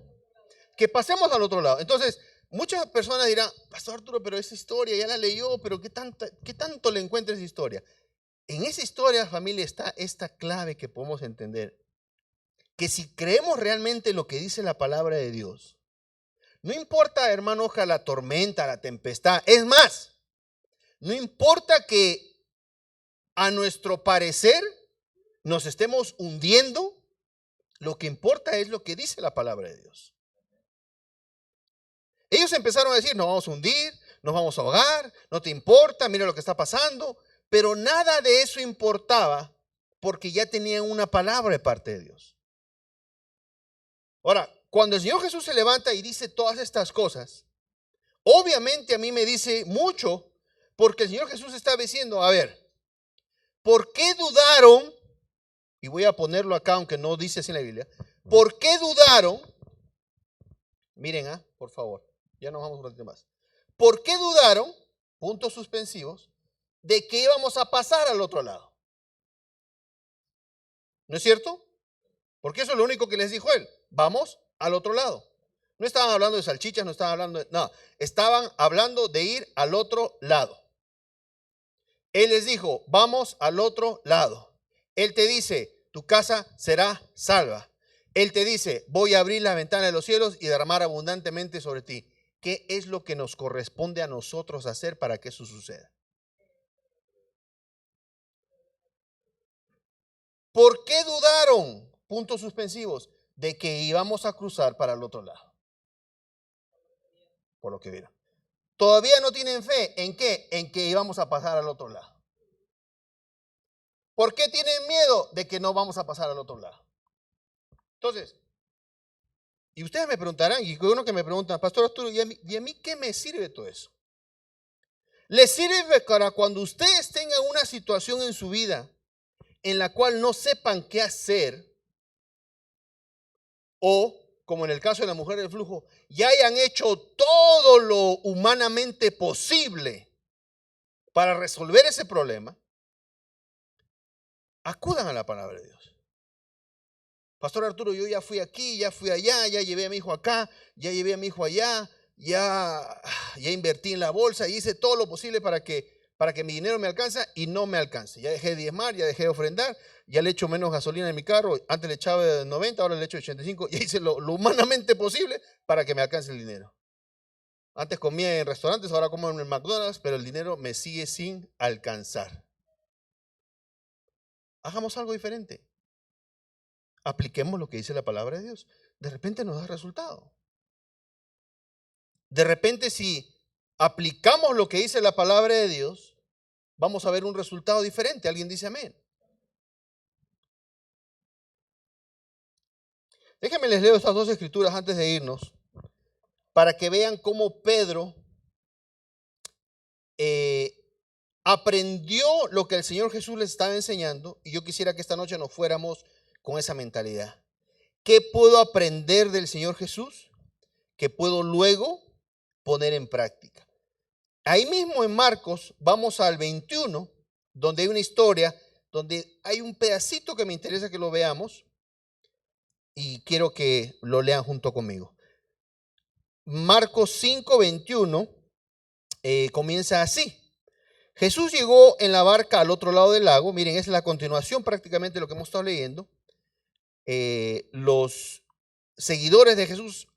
A: Que pasemos al otro lado. Entonces, muchas personas dirán, Pastor Arturo, pero esa historia ya la leyó, pero ¿qué tanto le encuentra esa historia? En esa historia, familia, está esta clave que podemos entender. Que si creemos realmente en lo que dice la palabra de Dios, no importa, hermano, la tormenta, la tempestad. Es más, no importa que a nuestro parecer nos estemos hundiendo, lo que importa es lo que dice la palabra de Dios. Ellos empezaron a decir, nos vamos a hundir, nos vamos a ahogar, no te importa, mira lo que está pasando. Pero nada de eso importaba porque ya tenían una palabra de parte de Dios. Ahora, cuando el Señor Jesús se levanta y dice todas estas cosas, obviamente a mí me dice mucho, porque el Señor Jesús estaba diciendo, a ver, ¿por qué dudaron? Y voy a ponerlo acá, aunque no dice así en la Biblia. ¿Por qué dudaron? Miren, por favor, ya nos vamos un ratito más. ¿Por qué dudaron? Puntos suspensivos, de que íbamos a pasar al otro lado. ¿No es cierto? Porque eso es lo único que les dijo él. Vamos al otro lado. No estaban hablando de salchichas, no estaban hablando de... No, estaban hablando de ir al otro lado. Él les dijo, vamos al otro lado. Él te dice, tu casa será salva. Él te dice, voy a abrir la ventana de los cielos y derramar abundantemente sobre ti. ¿Qué es lo que nos corresponde a nosotros hacer para que eso suceda? ¿Por qué dudaron? Puntos suspensivos. De que íbamos a cruzar para el otro lado. Por lo que vieron. Todavía no tienen fe. ¿En qué? En que íbamos a pasar al otro lado. ¿Por qué tienen miedo de que no vamos a pasar al otro lado? Entonces, y ustedes me preguntarán, y uno que me pregunta, Pastor Arturo, ¿y a mí qué me sirve todo eso? Les sirve para cuando ustedes tengan una situación en su vida en la cual no sepan qué hacer, o, como en el caso de la mujer del flujo, ya hayan hecho todo lo humanamente posible para resolver ese problema, acudan a la palabra de Dios. Pastor Arturo, yo ya fui aquí, ya fui allá, ya llevé a mi hijo acá, ya llevé a mi hijo allá, ya invertí en la bolsa y hice todo lo posible para que mi dinero me alcance y no me alcance. Ya dejé de diezmar, ya dejé de ofrendar, ya le echo menos gasolina en mi carro. Antes le echaba de 90, ahora le echo 85. Ya hice lo humanamente posible para que me alcance el dinero. Antes comía en restaurantes, ahora como en el McDonald's, pero el dinero me sigue sin alcanzar. Hagamos algo diferente. Apliquemos lo que dice la palabra de Dios. De repente nos da resultado. De repente, si aplicamos lo que dice la palabra de Dios, vamos a ver un resultado diferente. ¿Alguien dice amén? Déjenme les leo estas dos escrituras antes de irnos, para que vean cómo Pedro aprendió lo que el Señor Jesús les estaba enseñando, y yo quisiera que esta noche nos fuéramos con esa mentalidad. ¿Qué puedo aprender del Señor Jesús que puedo luego poner en práctica? Ahí mismo en Marcos, vamos al 21, donde hay una historia, donde hay un pedacito que me interesa que lo veamos y quiero que lo lean junto conmigo. Marcos 5, 21 comienza así. Jesús llegó en la barca al otro lado del lago. Miren, es la continuación prácticamente de lo que hemos estado leyendo. Los seguidores de Jesús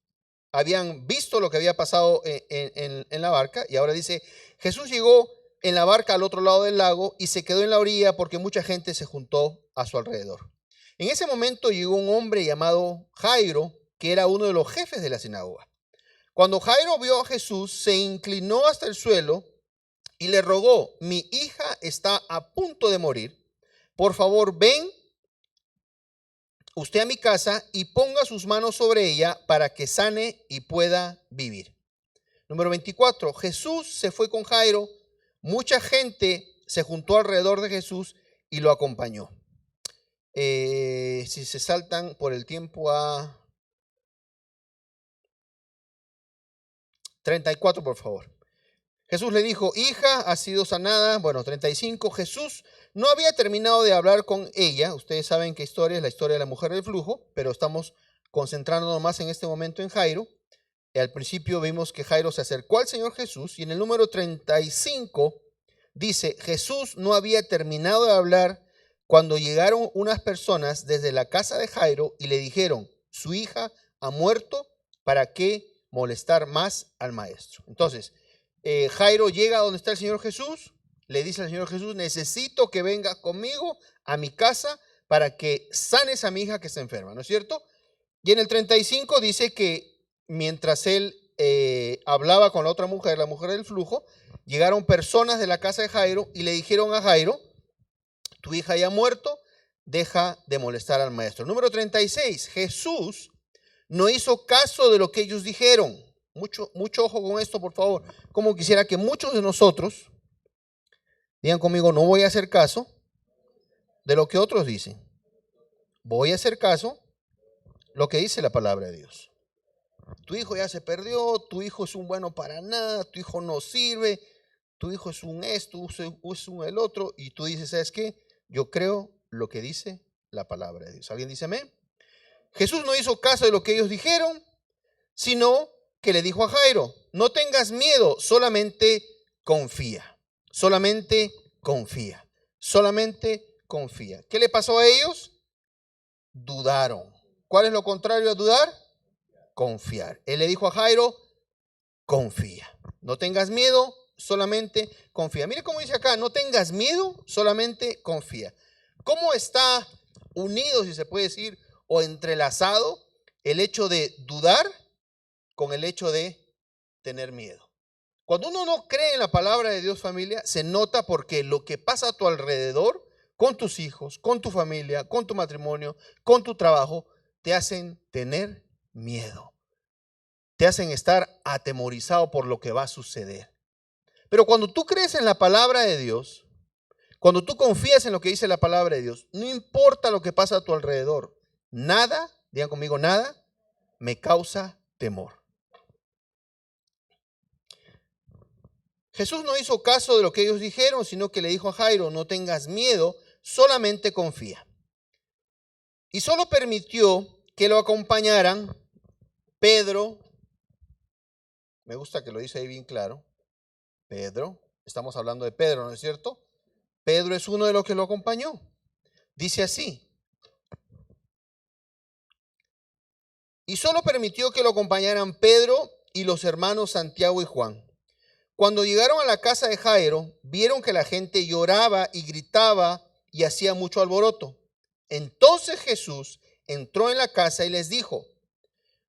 A: habían visto lo que había pasado en la barca, y ahora dice, Jesús llegó en la barca al otro lado del lago y se quedó en la orilla porque mucha gente se juntó a su alrededor. En ese momento llegó un hombre llamado Jairo, que era uno de los jefes de la sinagoga. Cuando Jairo vio a Jesús, se inclinó hasta el suelo y le rogó, mi hija está a punto de morir, por favor ven usted a mi casa y ponga sus manos sobre ella para que sane y pueda vivir. Número 24, Jesús se fue con Jairo, mucha gente se juntó alrededor de Jesús y lo acompañó. Si se saltan por el tiempo a 34, por favor. Jesús le dijo, hija, has sido sanada. Bueno, 35, Jesús no había terminado de hablar con ella. Ustedes saben qué historia es la historia de la mujer del flujo, pero estamos concentrándonos más en este momento en Jairo. Al principio vimos que Jairo se acercó al Señor Jesús y en el número 35 dice, Jesús no había terminado de hablar cuando llegaron unas personas desde la casa de Jairo y le dijeron, su hija ha muerto, ¿para qué molestar más al maestro? Entonces, Jairo llega a donde está el Señor Jesús, le dice al Señor Jesús, necesito que vengas conmigo a mi casa para que sanes a mi hija que está enferma, ¿no es cierto? Y en el 35 dice que mientras él hablaba con la otra mujer, la mujer del flujo, llegaron personas de la casa de Jairo y le dijeron a Jairo, tu hija ya ha muerto, deja de molestar al maestro. Número 36, Jesús no hizo caso de lo que ellos dijeron. Mucho ojo con esto, por favor. Como quisiera que muchos de nosotros, digan conmigo, no voy a hacer caso de lo que otros dicen. Voy a hacer caso lo que dice la palabra de Dios. Tu hijo ya se perdió, tu hijo es un bueno para nada, tu hijo no sirve, tu hijo es un esto, es un el otro, y tú dices, ¿sabes qué? Yo creo lo que dice la palabra de Dios. ¿Alguien dice amén? Jesús no hizo caso de lo que ellos dijeron, sino que le dijo a Jairo, no tengas miedo, solamente confía, solamente confía, solamente confía. ¿Qué le pasó a ellos? Dudaron. ¿Cuál es lo contrario a dudar? Confiar. Él le dijo a Jairo, confía. No tengas miedo, solamente confía. Mire cómo dice acá, no tengas miedo, solamente confía. ¿Cómo está unido, si se puede decir, o entrelazado el hecho de dudar con el hecho de tener miedo? Cuando uno no cree en la palabra de Dios, familia, se nota porque lo que pasa a tu alrededor, con tus hijos, con tu familia, con tu matrimonio, con tu trabajo, te hacen tener miedo. Te hacen estar atemorizado por lo que va a suceder. Pero cuando tú crees en la palabra de Dios, cuando tú confías en lo que dice la palabra de Dios, no importa lo que pasa a tu alrededor, nada, digan conmigo, nada me causa temor. Jesús no hizo caso de lo que ellos dijeron, sino que le dijo a Jairo, no tengas miedo, solamente confía. Y solo permitió que lo acompañaran Pedro, me gusta que lo dice ahí bien claro, Pedro, estamos hablando de Pedro, ¿no es cierto? Pedro es uno de los que lo acompañó. Dice así, y solo permitió que lo acompañaran Pedro y los hermanos Santiago y Juan. Cuando llegaron a la casa de Jairo, vieron que la gente lloraba y gritaba y hacía mucho alboroto. Entonces Jesús entró en la casa y les dijo,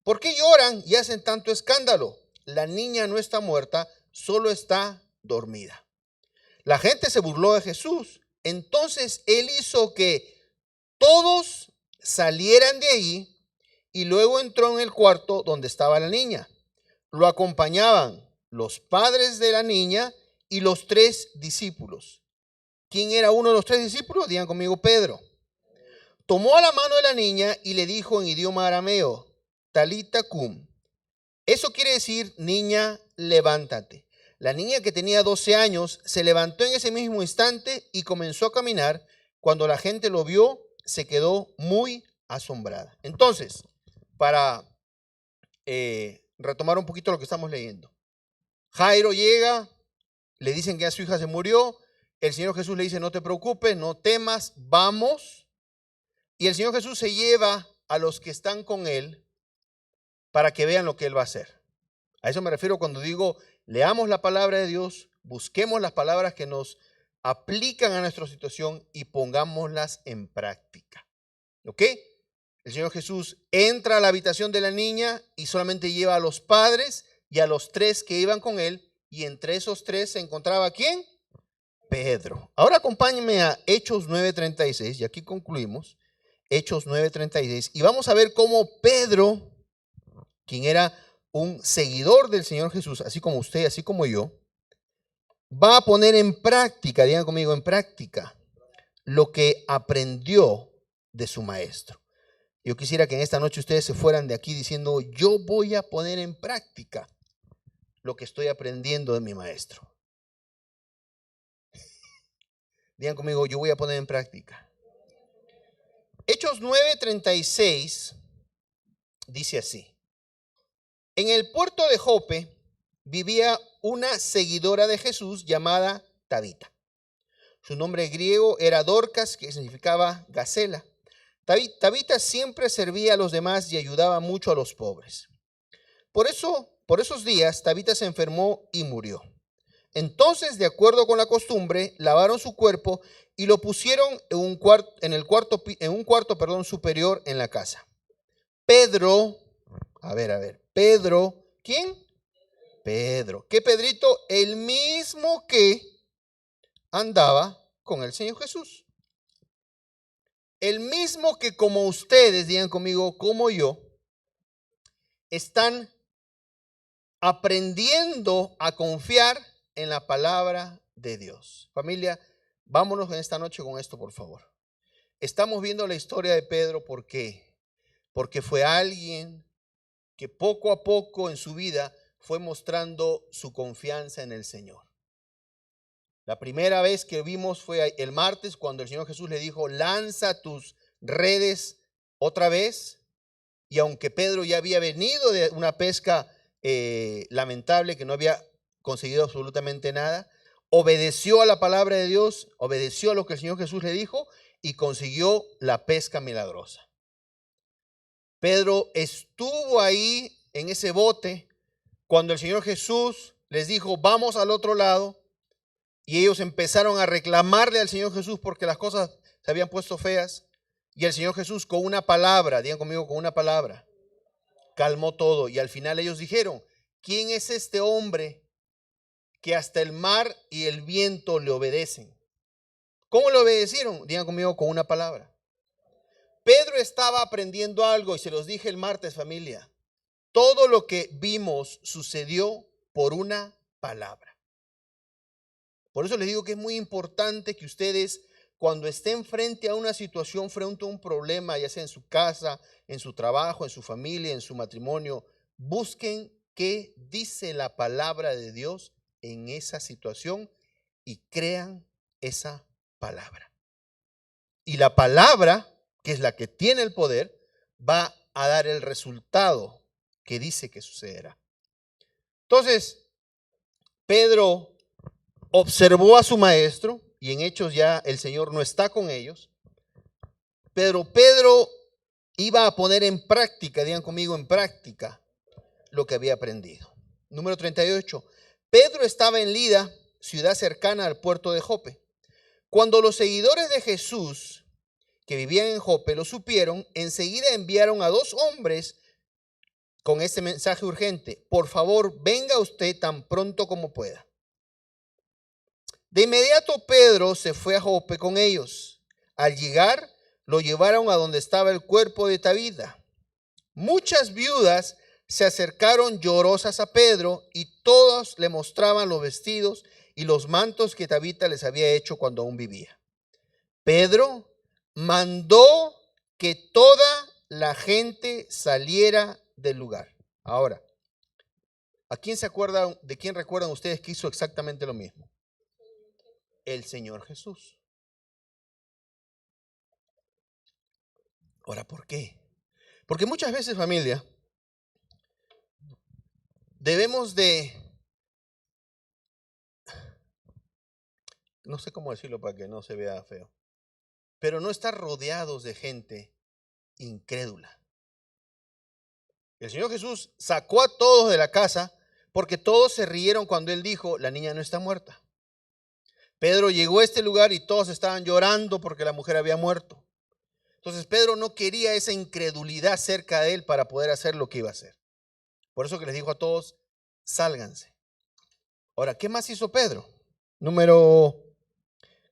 A: ¿por qué lloran y hacen tanto escándalo? La niña no está muerta, solo está dormida. La gente se burló de Jesús. Entonces él hizo que todos salieran de ahí y luego entró en el cuarto donde estaba la niña. Lo acompañaban los padres de la niña y los 3 discípulos. ¿Quién era uno de los 3 discípulos? Digan conmigo, Pedro. Tomó a la mano de la niña y le dijo en idioma arameo, Talita cum. Eso quiere decir, niña, levántate. La niña, que tenía 12 años, se levantó en ese mismo instante y comenzó a caminar. Cuando la gente lo vio, se quedó muy asombrada. Entonces, para retomar un poquito lo que estamos leyendo. Jairo llega, le dicen que a su hija se murió. El Señor Jesús le dice, no te preocupes, no temas, vamos. Y el Señor Jesús se lleva a los que están con él para que vean lo que él va a hacer. A eso me refiero cuando digo, leamos la palabra de Dios, busquemos las palabras que nos aplican a nuestra situación y pongámoslas en práctica. ¿Ok? El Señor Jesús entra a la habitación de la niña y solamente lleva a los padres y a los 3 que iban con él, y entre esos 3 se encontraba ¿quién? Pedro. Ahora acompáñenme a Hechos 9:36, y aquí concluimos. Hechos 9:36, y vamos a ver cómo Pedro, quien era un seguidor del Señor Jesús, así como usted, así como yo, va a poner en práctica, digan conmigo, en práctica, lo que aprendió de su maestro. Yo quisiera que en esta noche ustedes se fueran de aquí diciendo, yo voy a poner en práctica lo que estoy aprendiendo de mi maestro. Digan conmigo, yo voy a poner en práctica. Hechos 9:36 dice así. En el puerto de Jope vivía una seguidora de Jesús llamada Tabita. Su nombre griego era Dorcas, que significaba gacela. Tabita siempre servía a los demás y ayudaba mucho a los pobres. Por esos días, Tabita se enfermó y murió. Entonces, de acuerdo con la costumbre, lavaron su cuerpo y lo pusieron en un cuarto superior en la casa. Pedro, Pedro, ¿quién? Pedro. ¿Qué Pedrito? El mismo que andaba con el Señor Jesús. El mismo que, como ustedes, digan conmigo, como yo, están aprendiendo a confiar en la palabra de Dios. Familia, vámonos en esta noche con esto, por favor. Estamos viendo la historia de Pedro, ¿por qué? Porque fue alguien que poco a poco en su vida fue mostrando su confianza en el Señor. La primera vez que vimos fue el martes, cuando el Señor Jesús le dijo, lanza tus redes otra vez. Y aunque Pedro ya había venido de una pesca lamentable, que no había conseguido absolutamente nada, obedeció a la palabra de Dios, obedeció a lo que el Señor Jesús le dijo y consiguió la pesca milagrosa. Pedro estuvo ahí en ese bote cuando el Señor Jesús les dijo, vamos al otro lado. Y ellos empezaron a reclamarle al Señor Jesús porque las cosas se habían puesto feas. Y el Señor Jesús con una palabra, digan conmigo, con una palabra, calmó todo. Y al final ellos dijeron, ¿quién es este hombre que hasta el mar y el viento le obedecen? ¿Cómo le obedecieron? Digan conmigo, con una palabra. Pedro estaba aprendiendo algo y se los dije el martes, familia. Todo lo que vimos sucedió por una palabra. Por eso les digo que es muy importante que ustedes, cuando estén frente a una situación, frente a un problema, ya sea en su casa, en su trabajo, en su familia, en su matrimonio, busquen qué dice la palabra de Dios en esa situación y crean esa palabra. Y la palabra, que es la que tiene el poder, va a dar el resultado que dice que sucederá. Entonces, Pedro observó a su maestro, y en Hechos ya el Señor no está con ellos, pero Pedro iba a poner en práctica, digan conmigo, en práctica lo que había aprendido. Número 38. Pedro estaba en Lida, ciudad cercana al puerto de Jope. Cuando los seguidores de Jesús que vivían en Jope lo supieron, enseguida enviaron a 2 hombres con este mensaje urgente: por favor, venga usted tan pronto como pueda. De inmediato Pedro se fue a Jope con ellos. Al llegar, lo llevaron a donde estaba el cuerpo de Tabita. Muchas viudas se acercaron llorosas a Pedro y todos le mostraban los vestidos y los mantos que Tabita les había hecho cuando aún vivía. Pedro mandó que toda la gente saliera del lugar. Ahora, ¿de quién recuerdan ustedes que hizo exactamente lo mismo? El Señor Jesús. Ahora, ¿por qué? Porque muchas veces, familia, debemos de, no sé cómo decirlo para que no se vea feo, pero no estar rodeados de gente incrédula. El Señor Jesús sacó a todos de la casa porque todos se rieron cuando Él dijo, la niña no está muerta. Pedro llegó a este lugar y todos estaban llorando porque la mujer había muerto. Entonces Pedro no quería esa incredulidad cerca de él para poder hacer lo que iba a hacer. Por eso que les dijo a todos, sálganse. Ahora, ¿qué más hizo Pedro? Número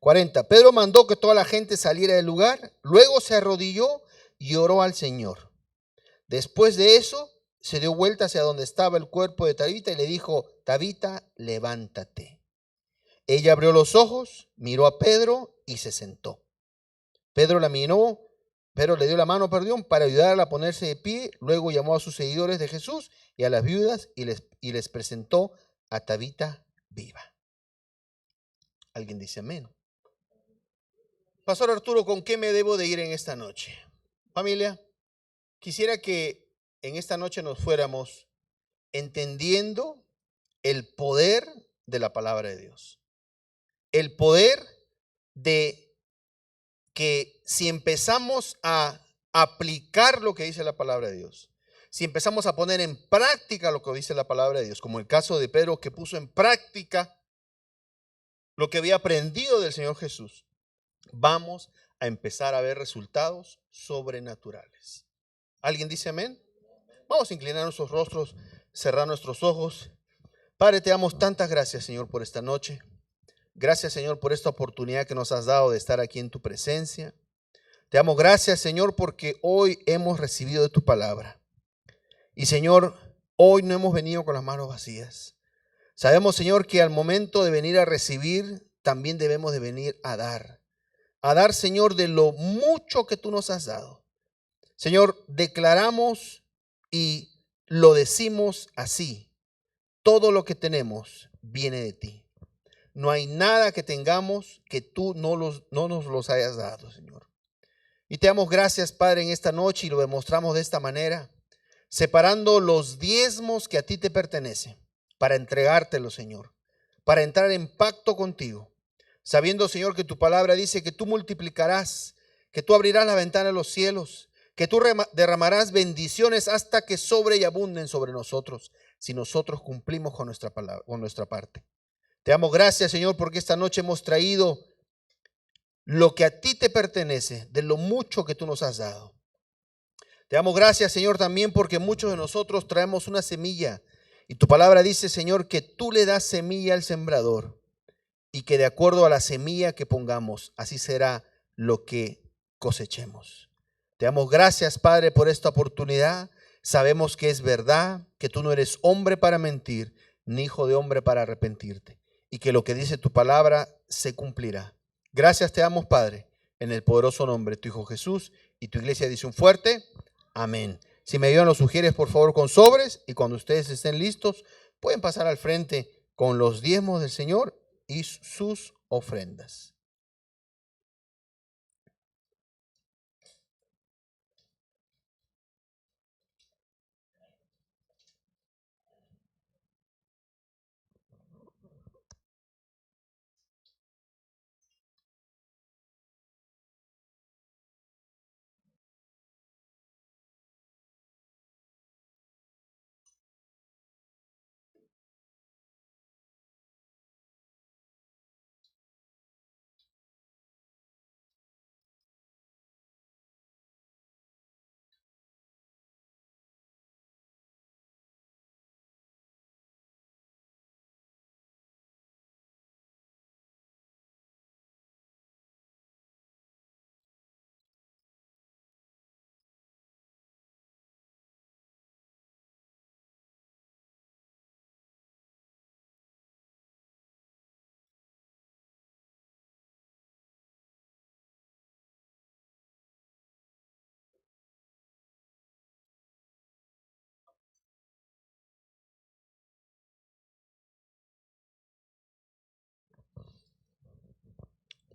A: 40. Pedro mandó que toda la gente saliera del lugar, luego se arrodilló y oró al Señor. Después de eso, se dio vuelta hacia donde estaba el cuerpo de Tabita y le dijo, Tabita, levántate. Ella abrió los ojos, miró a Pedro y se sentó. Pedro le dio la mano, para ayudarla a ponerse de pie. Luego llamó a sus seguidores de Jesús y a las viudas y les presentó a Tabita viva. ¿Alguien dice amén? Pastor Arturo, ¿con qué me debo de ir en esta noche? Familia, quisiera que en esta noche nos fuéramos entendiendo el poder de la palabra de Dios. El poder de que si empezamos a aplicar lo que dice la palabra de Dios, si empezamos a poner en práctica lo que dice la palabra de Dios, como el caso de Pedro que puso en práctica lo que había aprendido del Señor Jesús, vamos a empezar a ver resultados sobrenaturales. ¿Alguien dice amén? Vamos a inclinar nuestros rostros, cerrar nuestros ojos. Padre, te damos tantas gracias, Señor, por esta noche. Gracias, Señor, por esta oportunidad que nos has dado de estar aquí en tu presencia. Te damos gracias, Señor, porque hoy hemos recibido de tu palabra. Y, Señor, hoy no hemos venido con las manos vacías. Sabemos, Señor, que al momento de venir a recibir, también debemos de venir a dar. A dar, Señor, de lo mucho que tú nos has dado. Señor, declaramos y lo decimos así. Todo lo que tenemos viene de ti. No hay nada que tengamos que tú no nos los hayas dado, Señor. Y te damos gracias, Padre, en esta noche y lo demostramos de esta manera, separando los diezmos que a ti te pertenecen para entregártelos, Señor, para entrar en pacto contigo, sabiendo, Señor, que tu palabra dice que tú multiplicarás, que tú abrirás la ventana de los cielos, que tú derramarás bendiciones hasta que sobre y abunden sobre nosotros, si nosotros cumplimos con nuestra palabra, con nuestra parte. Te damos gracias, Señor, porque esta noche hemos traído lo que a ti te pertenece, de lo mucho que tú nos has dado. Te damos gracias, Señor, también porque muchos de nosotros traemos una semilla. Y tu palabra dice, Señor, que tú le das semilla al sembrador y que de acuerdo a la semilla que pongamos, así será lo que cosechemos. Te damos gracias, Padre, por esta oportunidad. Sabemos que es verdad, que tú no eres hombre para mentir, ni hijo de hombre para arrepentirte, y que lo que dice tu palabra se cumplirá. Gracias te damos, Padre, en el poderoso nombre de tu Hijo Jesús, y tu iglesia dice un fuerte amén. Si me ayudan los sugieres, por favor, con sobres, y cuando ustedes estén listos, pueden pasar al frente con los diezmos del Señor y sus ofrendas.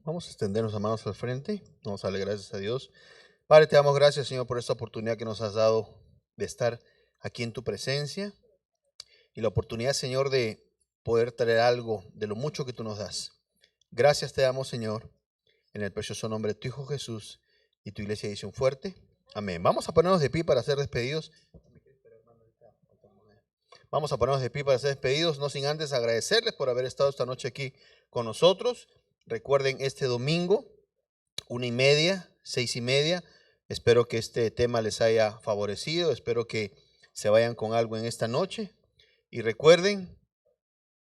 A: Vamos a extendernos las manos al frente. Vamos a darle gracias a Dios. Padre, te damos gracias, Señor, por esta oportunidad que nos has dado de estar aquí en tu presencia y la oportunidad, Señor, de poder traer algo de lo mucho que tú nos das. Gracias te damos, Señor, en el precioso nombre de tu Hijo Jesús, y tu iglesia dice un fuerte amén. Vamos a ponernos de pie para ser despedidos. Vamos a ponernos de pie para ser despedidos, no sin antes agradecerles por haber estado esta noche aquí con nosotros. Recuerden, este domingo, 1:30, 6:30. Espero que este tema les haya favorecido. Espero que se vayan con algo en esta noche. Y recuerden,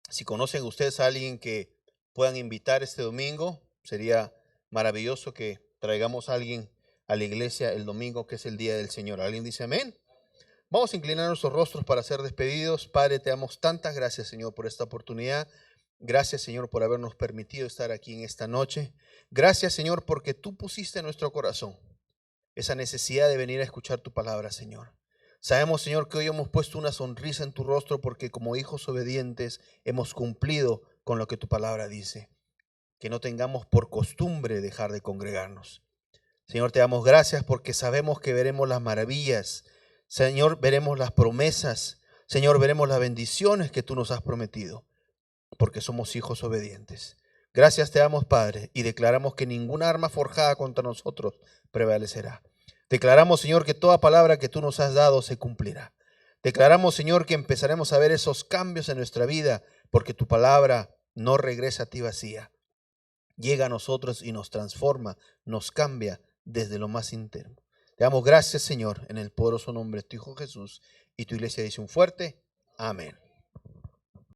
A: si conocen ustedes a alguien que puedan invitar este domingo, sería maravilloso que traigamos a alguien a la iglesia el domingo, que es el día del Señor. ¿Alguien dice amén? Vamos a inclinar nuestros rostros para ser despedidos. Padre, te damos tantas gracias, Señor, por esta oportunidad. Gracias, Señor, por habernos permitido estar aquí en esta noche. Gracias, Señor, porque tú pusiste en nuestro corazón esa necesidad de venir a escuchar tu palabra, Señor. Sabemos, Señor, que hoy hemos puesto una sonrisa en tu rostro porque como hijos obedientes hemos cumplido con lo que tu palabra dice. que no tengamos por costumbre dejar de congregarnos. Señor, te damos gracias porque sabemos que veremos las maravillas. Señor, veremos las promesas. Señor, veremos las bendiciones que tú nos has prometido, porque somos hijos obedientes. Gracias te damos, Padre, y declaramos que ninguna arma forjada contra nosotros prevalecerá. Declaramos, Señor, que toda palabra que tú nos has dado se cumplirá. Declaramos, Señor, que empezaremos a ver esos cambios en nuestra vida, porque tu palabra no regresa a ti vacía. Llega a nosotros y nos transforma, nos cambia desde lo más interno. Te damos gracias, Señor, en el poderoso nombre de tu Hijo Jesús. Y tu iglesia dice un fuerte amén.